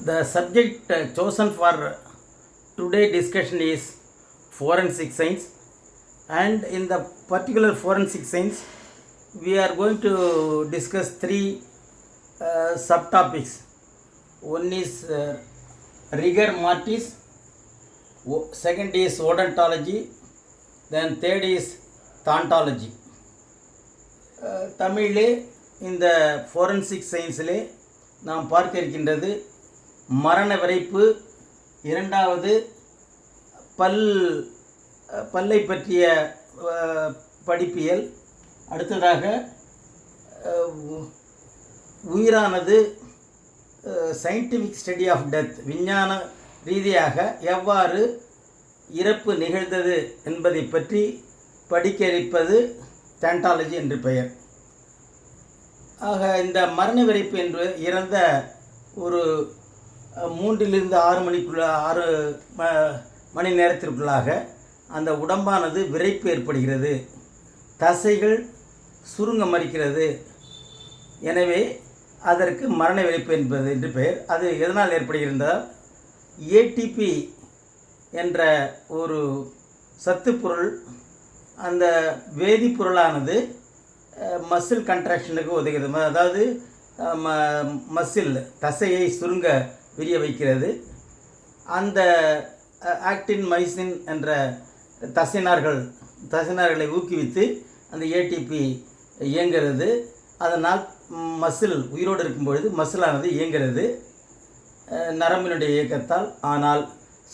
The subject chosen for today's discussion is forensic science, and in the particular forensic science we are going to discuss three subtopics. One is rigor mortis, second is odontology, then third is thantology. தமிழிலே இந்த forensic சயின்ஸிலே நாம் பார்க்க இருக்கின்றது மரண விரைப்பு, இரண்டாவது பல்லை பற்றிய படிப்பியல், அடுத்ததாக உயிரானது சயின்டிஃபிக் ஸ்டடி ஆஃப் டெத், விஞ்ஞான ரீதியாக எவ்வாறு இறப்பு நிகழ்ந்தது என்பதை பற்றி படிக்க இருப்பது தான்டாலஜி என்று பெயர். ஆக இந்த மரண விரைப்பு என்று இறந்த ஒரு 3 மணி நேரத்திற்குள்ளாக அந்த உடம்பானது விரைப்பு ஏற்படுகிறது, தசைகள் சுருங்க மறிக்கிறது. எனவே அதற்கு மரண விரைப்பு என்பது என்று பெயர். அது எதனால் ஏற்படுகின்றால் ஏடிபி என்ற ஒரு சத்துப்பொருள், அந்த வேதிப்பொருளானது மசில் கண்ட்ராக்ஷனுக்கு உதவுகிறது. அதாவது மசில் தசையை சுருங்க விரிய வைக்கிறது. அந்த ஆக்டின் மைசின் என்ற தசைநார்களை ஊக்குவித்து அந்த ஏடிபி இயங்கிறது. அதனால் மசில் உயிரோடு இருக்கும்பொழுது மசிலானது இயங்கிறது நரம்பினுடைய இயக்கத்தால். ஆனால்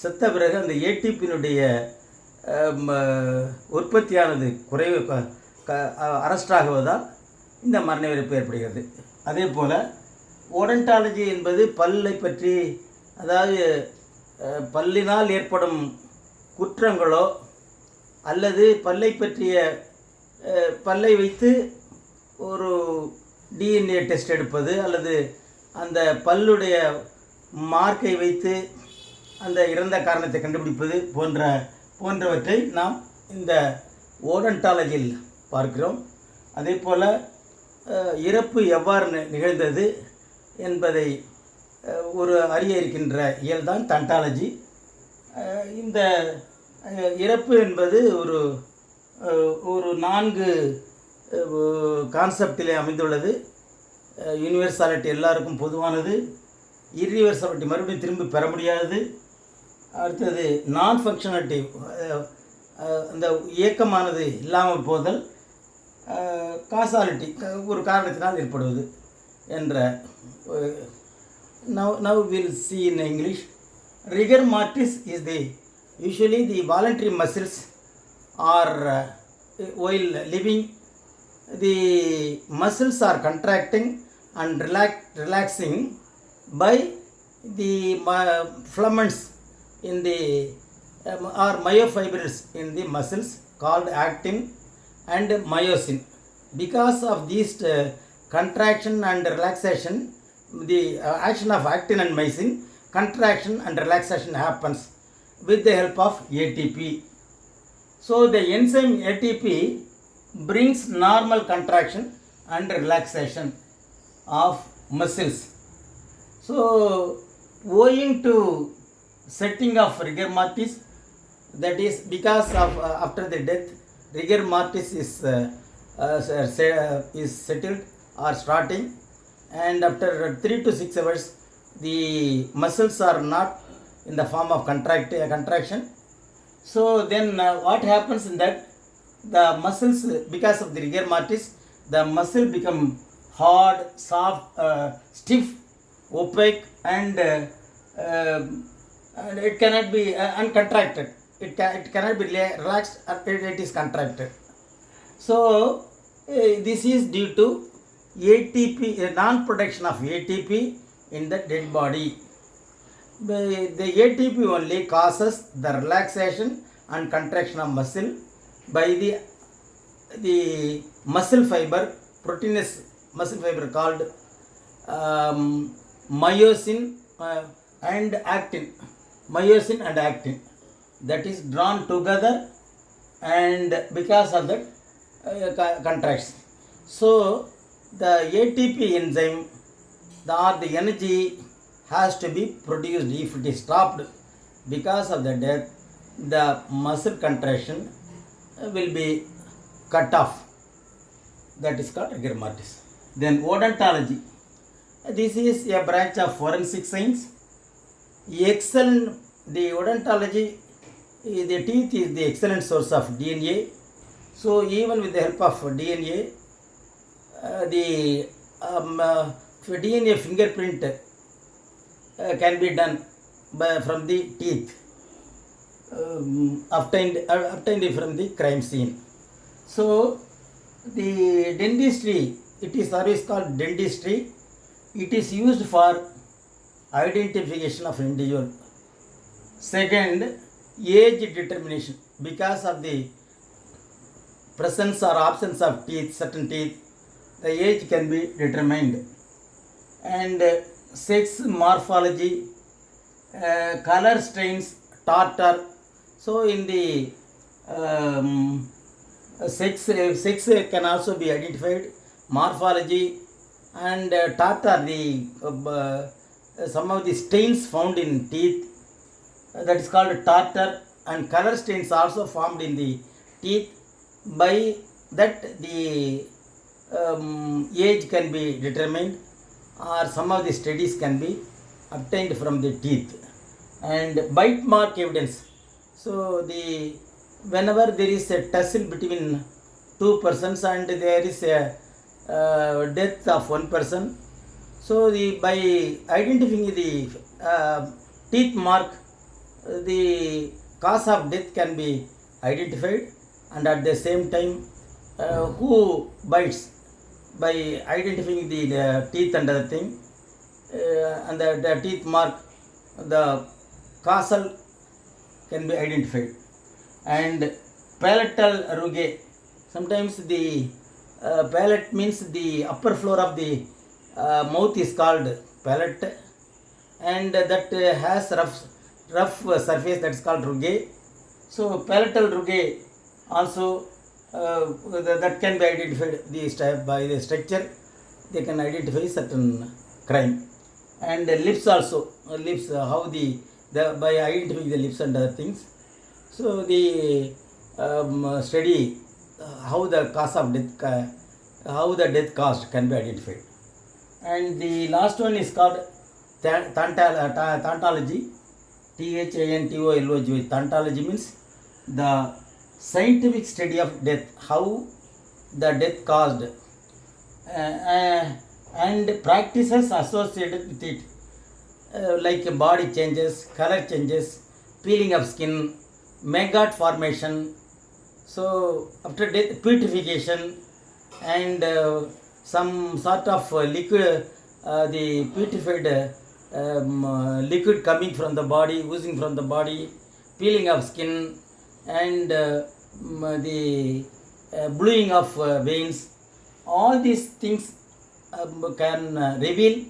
செத்த பிறகு அந்த ஏடிபியினுடைய உற்பத்தியானது அரெஸ்டாகுவதால் இந்த மரண விரைப்பு ஏற்படுகிறது. அதே போல் ஓடன்டாலஜி என்பது பல்லை பற்றி, அதாவது பல்லினால் ஏற்படும் குற்றங்களோ அல்லது பல்லை பற்றிய பல்லை வைத்து ஒரு டிஎன்ஏ டெஸ்ட் எடுப்பது அல்லது அந்த பல்லுடைய மார்க்கை வைத்து அந்த இறந்த காரணத்தை கண்டுபிடிப்பது போன்றவற்றை நாம் இந்த ஓடன்டாலஜியில் பார்க்கிறோம். அதே போல் இறப்பு எவ்வாறு நிகழ்ந்தது என்பதை ஒரு அறிய இருக்கின்ற இயல்தான் தான்டாலஜி. இந்த இறப்பு என்பது ஒரு 4 கான்செப்டிலே அமைந்துள்ளது. யூனிவர்சாலிட்டி எல்லாருக்கும் பொதுவானது, இர்ரிவர்சபிலிட்டி மறுபடியும் திரும்பி பெற முடியாதது, அடுத்தது நான் ஃபங்க்ஷனாலிட்டி அந்த இயக்கமானது இல்லாமல் போதல், காசாலிட்டி ஒரு காரணத்தினால் ஏற்படுவது என்ற. Now we'll see in English. Rigor mortis is usually the voluntary muscles are while living, the muscles are contracting and relaxing by the filaments in the or myofibrils in the muscles called actin and myosin. Because of these contraction and relaxation, the action of actin and myosin, contraction and relaxation happens with the help of ATP. So the enzyme ATP brings normal contraction and relaxation of muscles. So owing to setting of rigor mortis, that is because of after the death rigor mortis is settled or starting, and after 3 to 6 hours the muscles are not in the form of contraction. So then what happens in that, the muscles, because of the rigor mortis, the muscle become hard, soft, stiff, opaque, and it cannot be uncontracted. It cannot be relaxed, it is contracted. So this is due to ATP, non-production of ATP in the dead body. The ATP only causes the relaxation and contraction of muscle by the muscle fiber, proteinous muscle fiber called myosin and actin. Myosin and actin, that is drawn together, and because of that contracts. So the ATP enzyme, the energy has to be produced. If it is stopped because of the death, the muscle contraction will be cut off. That is called rigor mortis. Then odontology. This is a branch of forensic science. Excellent. The odontology, the teeth is the excellent source of DNA. So even with the help of DNA, the DNA fingerprint can be done from the teeth obtained from the crime scene. So the dentistry, it is always called dentistry. It is used for identification of individual. Second, age determination. Because of the presence or absence of teeth, certain teeth, the age can be determined. And sex morphology, color stains, tartar. So in the sex can also be identified. Morphology and tartar, the some of the stains found in teeth, that is called tartar, and color stains also formed in the teeth. By that the age can be determined, or some of the studies can be obtained from the teeth. And bite mark evidence. So the whenever there is a tussle between two persons and there is a death of one person, so by identifying the teeth mark, the cause of death can be identified, and at the same time who bites, by identifying the teeth and other thing, and the teeth mark, the causal can be identified. And palatal rugae. Sometimes the palate means the upper floor of the mouth is called palate, and that has rough surface, that is called rugae. So palatal rugae also that can be identified by the structure. They can identify certain crime. And lips also, how by identifying the lips and other things. So the study how the cause of death, how the death caused can be identified. And the last one is called Thantology. Thantology. Thantology means the scientific study of death, how the death caused, and practices associated with it, like body changes, color changes, peeling of skin, maggot formation. So after death, putrefaction, and some sort of liquid, the putrefied liquid coming from the body, oozing from the body, peeling of skin, and the bluing of veins. All these things can reveal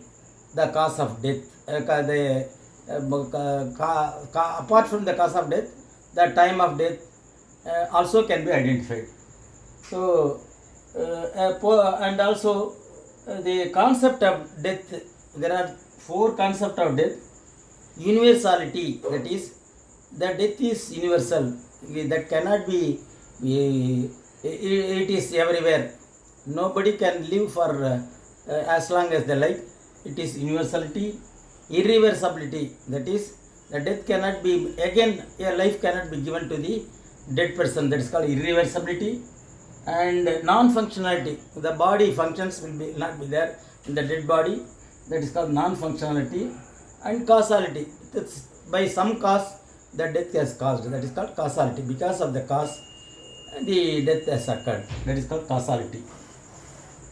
the cause of death. Apart from the cause of death, the time of death also can be identified. So and also the concept of death, there are 4 concepts of death. Universality, that is, the death is universal, that cannot be, it is everywhere. Nobody can live for as long as they like. It is universality. Irreversibility, that is, the death cannot be, again a life cannot be given to the dead person, that is called irreversibility. And non-functionality, the body functions will not be there in the dead body, that is called non-functionality. And causality, that's by some cause the death has caused, that is called causality. Because of the cause the death has occurred, that is called causality.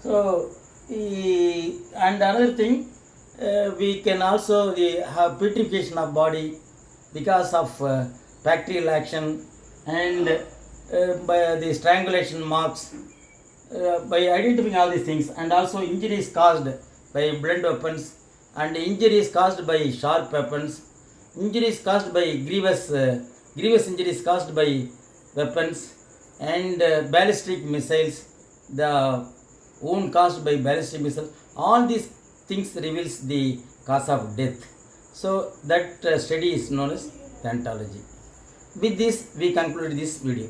So and another thing, we can also have putrefaction of body because of bacterial action, and by the strangulation marks, by identifying all these things. And also injuries caused by blunt weapons, and injuries caused by sharp weapons, injuries caused by grievous injuries caused by weapons, and ballistic missiles, the wound caused by ballistic missiles. All these things reveals the cause of death. So that study is known as Thantology. With this we conclude this video.